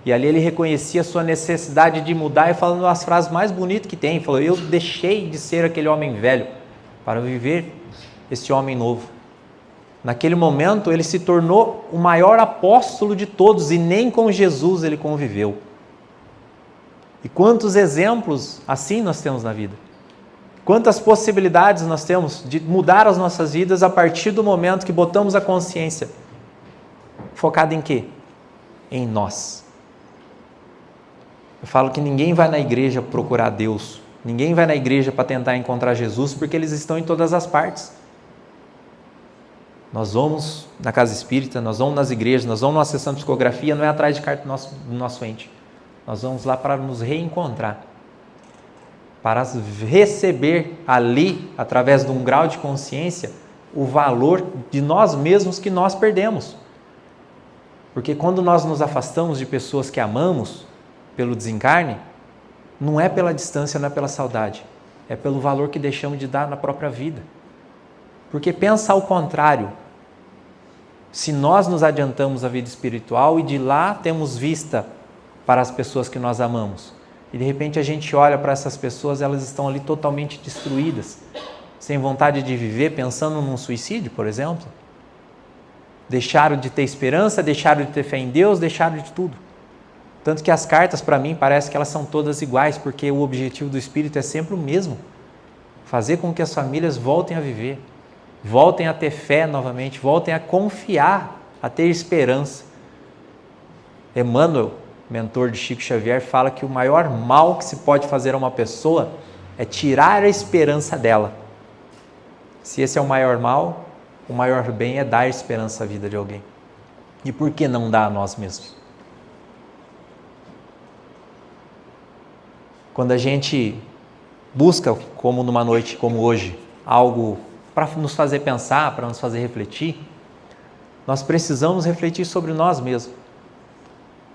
E ali ele reconhecia a sua necessidade de mudar e falando as frases mais bonitas que tem. Falou: eu deixei de ser aquele homem velho para viver esse homem novo. Naquele momento ele se tornou o maior apóstolo de todos e nem com Jesus ele conviveu. E quantos exemplos assim nós temos na vida? Quantas possibilidades nós temos de mudar as nossas vidas a partir do momento que botamos a consciência focada em quê? Em nós. Eu falo que ninguém vai na igreja procurar Deus, ninguém vai na igreja para tentar encontrar Jesus, porque eles estão em todas as partes. Nós vamos na casa espírita, nós vamos nas igrejas, nós vamos numa sessão de psicografia, não é atrás de carta do nosso ente. Nós vamos lá para nos reencontrar, para receber ali, através de um grau de consciência, o valor de nós mesmos que nós perdemos. Porque quando nós nos afastamos de pessoas que amamos, pelo desencarne, não é pela distância, não é pela saudade, é pelo valor que deixamos de dar na própria vida. Porque pensa ao contrário, se nós nos adiantamos a vida espiritual e de lá temos vista para as pessoas que nós amamos, e de repente a gente olha para essas pessoas, elas estão ali totalmente destruídas, sem vontade de viver, pensando num suicídio, por exemplo, deixaram de ter esperança, deixaram de ter fé em Deus, deixaram de tudo. Tanto que as cartas, para mim, parece que elas são todas iguais, porque o objetivo do Espírito é sempre o mesmo. Fazer com que as famílias voltem a viver, voltem a ter fé novamente, voltem a confiar, a ter esperança. Emmanuel, mentor de Chico Xavier, fala que o maior mal que se pode fazer a uma pessoa é tirar a esperança dela. Se esse é o maior mal, o maior bem é dar esperança à vida de alguém. E por que não dar a nós mesmos? Quando a gente busca, como numa noite como hoje, algo para nos fazer pensar, para nos fazer refletir, nós precisamos refletir sobre nós mesmos.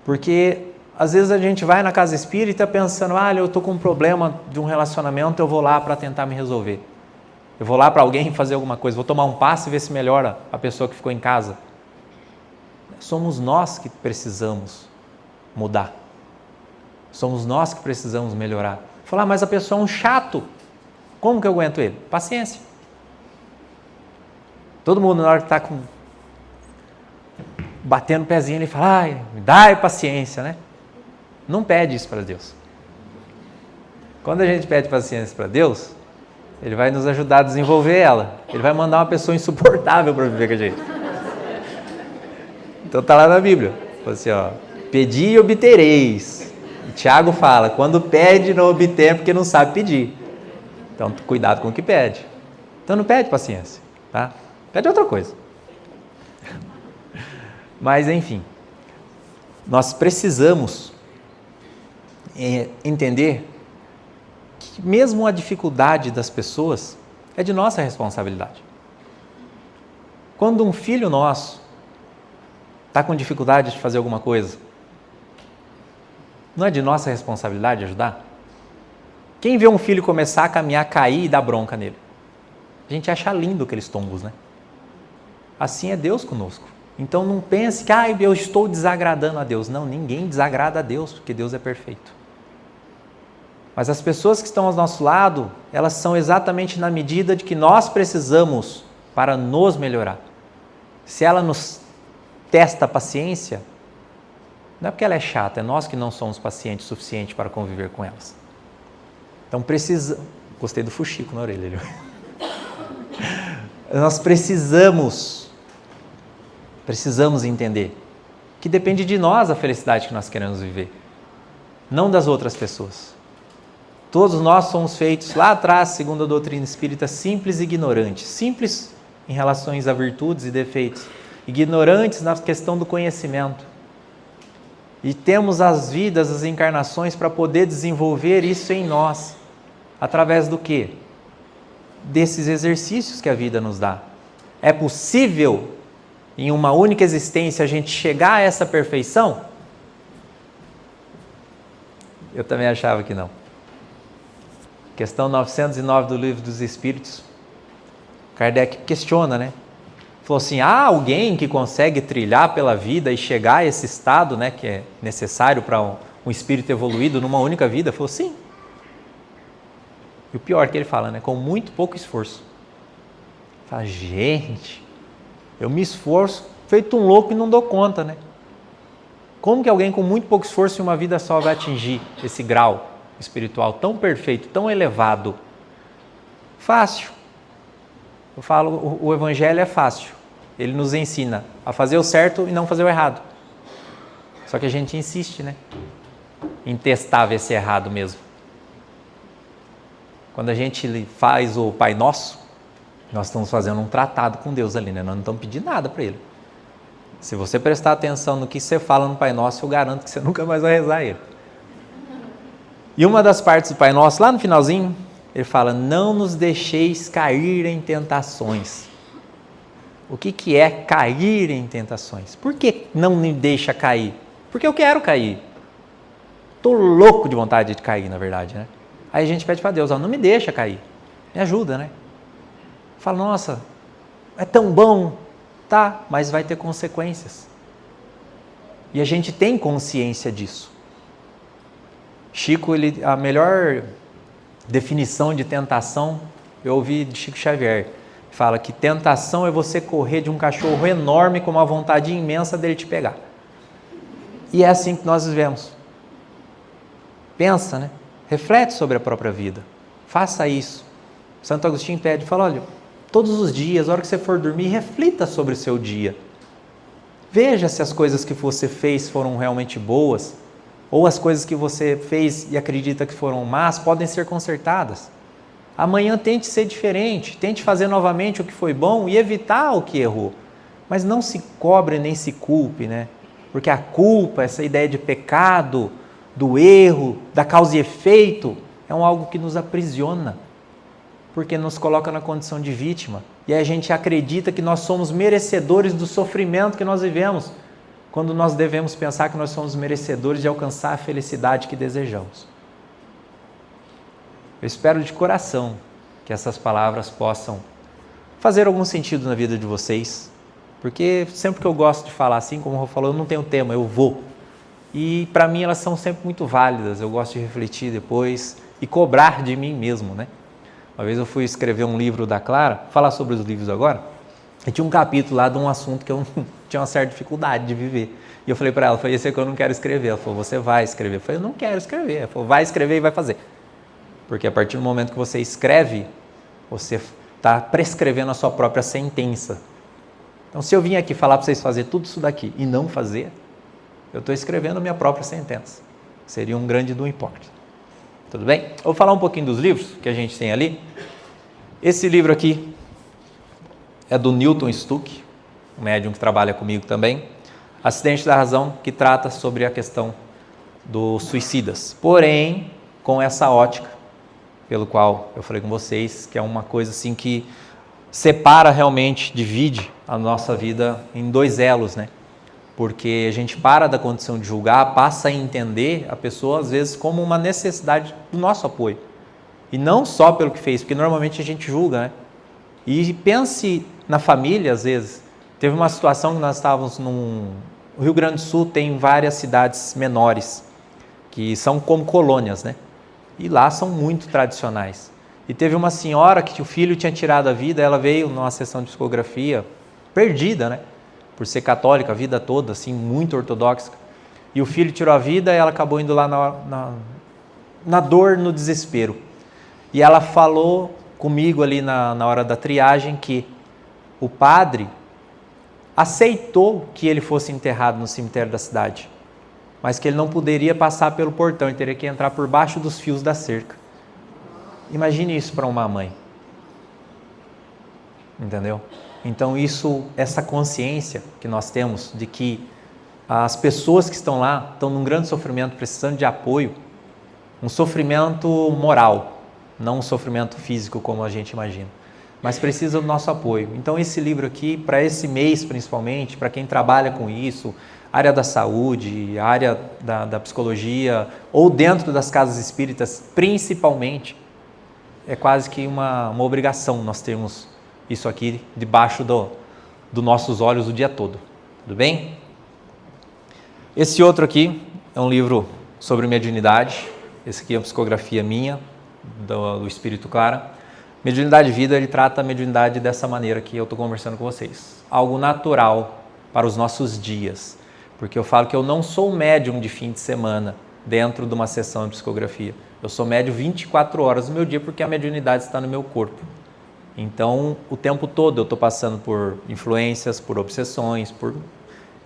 Porque às vezes a gente vai na casa espírita pensando: eu estou com um problema de um relacionamento, eu vou lá para tentar me resolver. Eu vou lá para alguém fazer alguma coisa, vou tomar um passe e ver se melhora a pessoa que ficou em casa. Somos nós que precisamos mudar. Somos nós que precisamos melhorar. Falar: mas a pessoa é um chato. Como que eu aguento ele? Paciência. Todo mundo na hora que está batendo o pezinho, ele fala: me dá paciência, né? Não pede isso para Deus. Quando a gente pede paciência para Deus, Ele vai nos ajudar a desenvolver ela. Ele vai mandar uma pessoa insuportável para viver com a gente. Então está lá na Bíblia. Assim, pedi e obtereis. E Tiago fala: quando pede não obtém porque não sabe pedir. Então cuidado com o que pede. Então não pede paciência, tá? Pede outra coisa. Mas enfim, nós precisamos entender que mesmo a dificuldade das pessoas é de nossa responsabilidade. Quando um filho nosso está com dificuldade de fazer alguma coisa, não é de nossa responsabilidade ajudar? Quem vê um filho começar a caminhar, cair e dar bronca nele? A gente acha lindo aqueles tombos, né? Assim é Deus conosco. Então não pense que eu estou desagradando a Deus. Não, ninguém desagrada a Deus, porque Deus é perfeito. Mas as pessoas que estão ao nosso lado, elas são exatamente na medida de que nós precisamos para nos melhorar. Se ela nos testa a paciência, não é porque ela é chata, é nós que não somos pacientes o suficiente para conviver com elas. Então precisa... Gostei do fuxico na orelha. Nós precisamos entender que depende de nós a felicidade que nós queremos viver, não das outras pessoas. Todos nós somos feitos lá atrás, segundo a doutrina espírita, simples e ignorantes. Simples em relação a virtudes e defeitos, ignorantes na questão do conhecimento. E temos as vidas, as encarnações para poder desenvolver isso em nós. Através do quê? Desses exercícios que a vida nos dá. É possível, em uma única existência, a gente chegar a essa perfeição? Eu também achava que não. Questão 909 do Livro dos Espíritos, Kardec questiona, né? Falou assim, há alguém que consegue trilhar pela vida e chegar a esse estado, né, que é necessário para um espírito evoluído numa única vida? Falou, sim. E o pior que ele fala, né, com muito pouco esforço. Fala, gente, eu me esforço feito um louco e não dou conta, né? Como que alguém com muito pouco esforço em uma vida só vai atingir esse grau espiritual tão perfeito, tão elevado? Fácil. Eu falo, o Evangelho é fácil. Ele nos ensina a fazer o certo e não fazer o errado. Só que a gente insiste, né? Em testar ver se é errado mesmo. Quando a gente faz o Pai Nosso, nós estamos fazendo um tratado com Deus ali, né? Nós não estamos pedindo nada para Ele. Se você prestar atenção no que você fala no Pai Nosso, eu garanto que você nunca mais vai rezar Ele. E uma das partes do Pai Nosso, lá no finalzinho, ele fala, não nos deixeis cair em tentações. O que é cair em tentações? Por que não me deixa cair? Porque eu quero cair. Estou louco de vontade de cair, na verdade, né? Aí a gente pede para Deus, não me deixa cair. Me ajuda, né? Fala, nossa, é tão bom. Tá, mas vai ter consequências. E a gente tem consciência disso. Chico, a melhor definição de tentação, eu ouvi de Chico Xavier, fala que tentação é você correr de um cachorro enorme com uma vontade imensa dele te pegar. E é assim que nós vivemos. Pensa, né? Reflete sobre a própria vida. Faça isso. Santo Agostinho pede, fala, olha, todos os dias, a hora que você for dormir, reflita sobre o seu dia. Veja se as coisas que você fez foram realmente boas, ou as coisas que você fez e acredita que foram más podem ser consertadas. Amanhã tente ser diferente, tente fazer novamente o que foi bom e evitar o que errou. Mas não se cobre nem se culpe, né? Porque a culpa, essa ideia de pecado, do erro, da causa e efeito, é algo que nos aprisiona, porque nos coloca na condição de vítima. E aí a gente acredita que nós somos merecedores do sofrimento que nós vivemos, quando nós devemos pensar que nós somos merecedores de alcançar a felicidade que desejamos. Eu espero de coração que essas palavras possam fazer algum sentido na vida de vocês, porque sempre que eu gosto de falar assim, como o Rô falou, eu não tenho tema, eu vou. E para mim elas são sempre muito válidas, eu gosto de refletir depois e cobrar de mim mesmo, né? Uma vez eu fui escrever um livro da Clara, falar sobre os livros agora, e tinha um capítulo lá de um assunto que eu tinha uma certa dificuldade de viver. E eu falei para ela, esse aqui eu não quero escrever. Ela falou, você vai escrever. Eu falei, eu não quero escrever. Ela falou, vai escrever e vai fazer. Porque a partir do momento que você escreve, você está prescrevendo a sua própria sentença. Então, se eu vim aqui falar para vocês fazer tudo isso daqui e não fazer, eu estou escrevendo a minha própria sentença. Seria um grande do importe. Tudo bem? Eu vou falar um pouquinho dos livros que a gente tem ali. Esse livro aqui é do Newton Stuck, um médium que trabalha comigo também. Acidente da Razão, que trata sobre a questão dos suicidas. Porém, com essa ótica, pelo qual eu falei com vocês, que é uma coisa assim que separa realmente, divide a nossa vida em dois elos, né? Porque a gente para da condição de julgar, passa a entender a pessoa às vezes como uma necessidade do nosso apoio. E não só pelo que fez, porque normalmente a gente julga, né? E pense na família, às vezes. Teve uma situação que nós estávamos no Rio Grande do Sul, tem várias cidades menores, que são como colônias, né? E lá são muito tradicionais. E teve uma senhora que o filho tinha tirado a vida, ela veio numa sessão de psicografia, perdida, né? Por ser católica a vida toda, assim, muito ortodoxa. E o filho tirou a vida e ela acabou indo lá na dor, no desespero. E ela falou comigo ali na hora da triagem que o padre aceitou que ele fosse enterrado no cemitério da cidade, mas que ele não poderia passar pelo portão, ele teria que entrar por baixo dos fios da cerca. Imagine isso para uma mãe. Entendeu? Então essa consciência que nós temos de que as pessoas que estão lá estão num grande sofrimento, precisando de apoio, um sofrimento moral, não um sofrimento físico como a gente imagina, mas precisa do nosso apoio. Então esse livro aqui, para esse mês principalmente, para quem trabalha com isso, área da saúde, área da psicologia, ou dentro das casas espíritas principalmente, é quase que uma obrigação nós termos isso aqui debaixo dos nossos olhos o dia todo. Tudo bem? Esse outro aqui é um livro sobre mediunidade. Esse aqui é uma psicografia minha, do Espírito Clara. Mediunidade de vida, ele trata a mediunidade dessa maneira que eu estou conversando com vocês. Algo natural para os nossos dias. Porque eu falo que eu não sou médium de fim de semana dentro de uma sessão de psicografia. Eu sou médium 24 horas do meu dia porque a mediunidade está no meu corpo. Então, o tempo todo eu estou passando por influências, por obsessões, por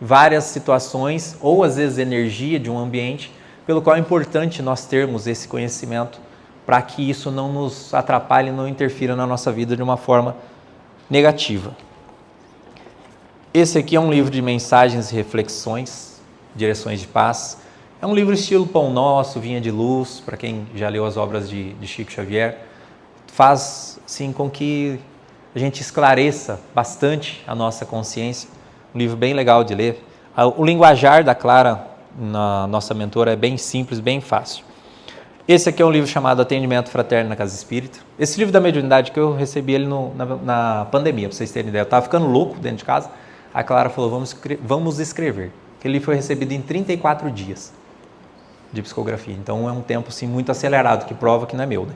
várias situações, ou às vezes energia de um ambiente, pelo qual é importante nós termos esse conhecimento para que isso não nos atrapalhe, não interfira na nossa vida de uma forma negativa. Esse aqui é um livro de mensagens e reflexões, direções de paz. É um livro estilo Pão Nosso, Vinha de Luz, para quem já leu as obras de Chico Xavier. Faz assim com que a gente esclareça bastante a nossa consciência. Um livro bem legal de ler. O linguajar da Clara, na nossa mentora, é bem simples, bem fácil. Esse aqui é um livro chamado Atendimento Fraterno na Casa Espírita. Esse livro da mediunidade que eu recebi ele na pandemia, para vocês terem ideia. Eu estava ficando louco dentro de casa. A Clara falou, vamos escrever. Aquele livro foi recebido em 34 dias de psicografia. Então é um tempo assim, muito acelerado, que prova que não é meu, né?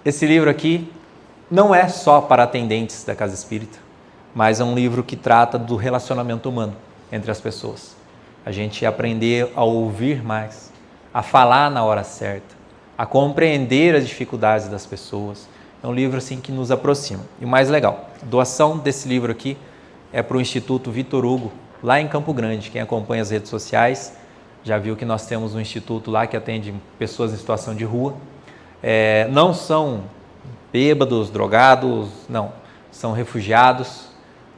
Esse livro aqui não é só para atendentes da Casa Espírita, mas é um livro que trata do relacionamento humano entre as pessoas. A gente aprender a ouvir mais, a falar na hora certa, a compreender as dificuldades das pessoas. É um livro assim que nos aproxima. E o mais legal, a doação desse livro aqui é para o Instituto Vitor Hugo, lá em Campo Grande. Quem acompanha as redes sociais já viu que nós temos um instituto lá que atende pessoas em situação de rua. Não são bêbados, drogados, não. São refugiados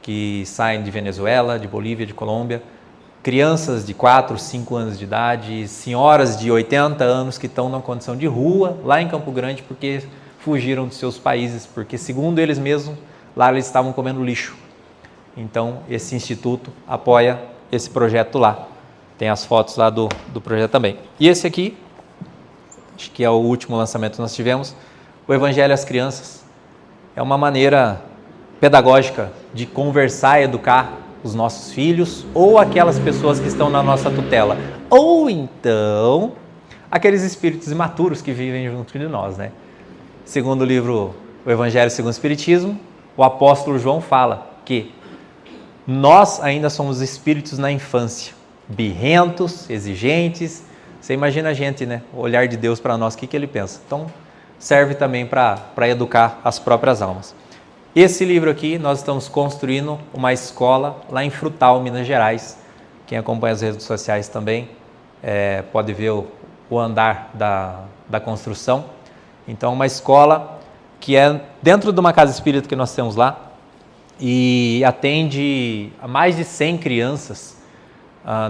que saem de Venezuela, de Bolívia, de Colômbia. Crianças de 4, 5 anos de idade, senhoras de 80 anos que estão numa condição de rua lá em Campo Grande porque fugiram de seus países, porque segundo eles mesmos, lá eles estavam comendo lixo. Então, esse instituto apoia esse projeto lá. Tem as fotos lá do projeto também. E esse aqui, acho que é o último lançamento que nós tivemos, o Evangelho às Crianças. É uma maneira pedagógica de conversar e educar os nossos filhos ou aquelas pessoas que estão na nossa tutela. Ou então, aqueles espíritos imaturos que vivem junto de nós, né? Segundo o livro O Evangelho segundo o Espiritismo, o apóstolo João fala que nós ainda somos espíritos na infância, birrentos, exigentes. Você imagina a gente, né? O olhar de Deus para nós, o que ele pensa? Então, serve também para educar as próprias almas. Esse livro aqui, nós estamos construindo uma escola lá em Frutal, Minas Gerais. Quem acompanha as redes sociais também pode ver o andar da construção. Então, uma escola que é dentro de uma casa espírita que nós temos lá e atende a mais de 100 crianças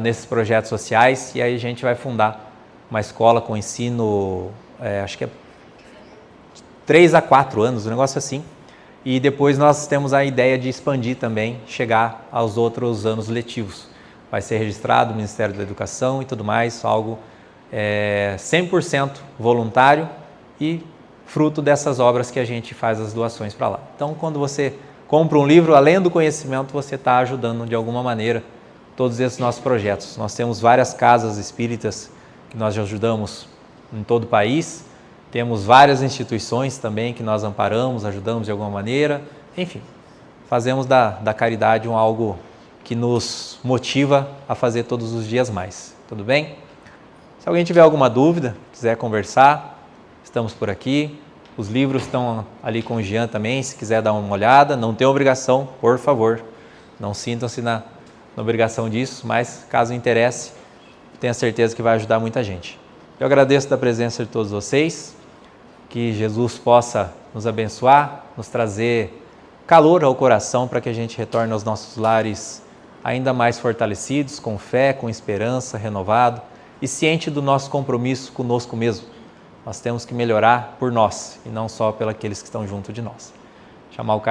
nesses projetos sociais. E aí a gente vai fundar uma escola com ensino, acho que é 3 a 4 anos, um negócio assim. E depois nós temos a ideia de expandir também, chegar aos outros anos letivos. Vai ser registrado no Ministério da Educação e tudo mais, algo 100% voluntário e fruto dessas obras que a gente faz as doações para lá. Então, quando você compra um livro, além do conhecimento, você está ajudando de alguma maneira todos esses nossos projetos. Nós temos várias casas espíritas que nós ajudamos em todo o país, temos várias instituições também que nós amparamos, ajudamos de alguma maneira, enfim, fazemos da caridade algo que nos motiva a fazer todos os dias mais, tudo bem? Se alguém tiver alguma dúvida, quiser conversar, estamos por aqui. Os livros estão ali com o Jean também, se quiser dar uma olhada, não tem obrigação, por favor, não sintam-se na obrigação disso, mas caso interesse, tenha certeza que vai ajudar muita gente. Eu agradeço da presença de todos vocês, que Jesus possa nos abençoar, nos trazer calor ao coração para que a gente retorne aos nossos lares ainda mais fortalecidos, com fé, com esperança, renovado e ciente do nosso compromisso conosco mesmo. Nós temos que melhorar por nós e não só pelos que estão junto de nós. Chamar o